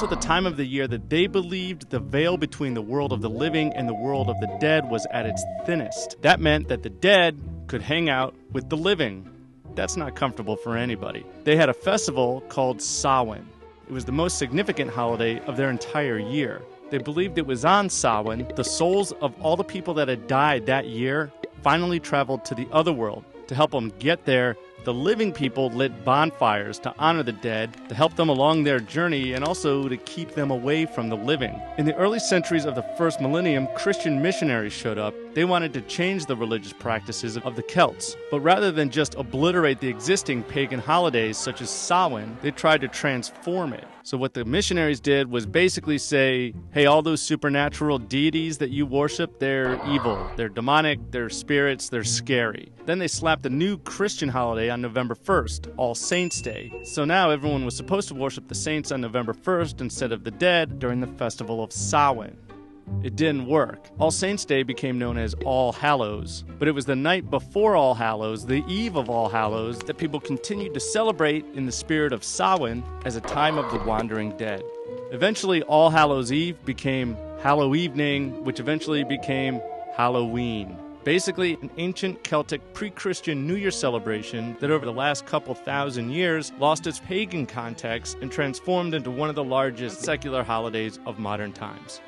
also the time of the year that they believed the veil between the world of the living and the world of the dead was at its thinnest. That meant that the dead could hang out with the living. That's not comfortable for anybody. They had a festival called Samhain. It was the most significant holiday of their entire year. They believed it was on Samhain the souls of all the people that had died that year finally traveled to the other world. To help them get there, the living people lit bonfires to honor the dead, to help them along their journey, and also to keep them away from the living. In the early centuries of the first millennium, Christian missionaries showed up. They wanted to change the religious practices of the Celts. But rather than just obliterate the existing pagan holidays such as Samhain, they tried to transform it. So what the missionaries did was basically say, hey, all those supernatural deities that you worship, they're evil, they're demonic, they're spirits, they're scary. Then they slapped a new Christian holiday on November 1st, All Saints' Day. So now everyone was supposed to worship the saints on November 1st instead of the dead during the festival of Samhain. It didn't work. All Saints' Day became known as All Hallows, but it was the night before All Hallows, the eve of All Hallows, that people continued to celebrate in the spirit of Samhain as a time of the wandering dead. Eventually, All Hallows' Eve became Hallow Evening, which eventually became Halloween. Basically, an ancient Celtic pre-Christian New Year celebration that over the last couple thousand years lost its pagan context and transformed into one of the largest secular holidays of modern times.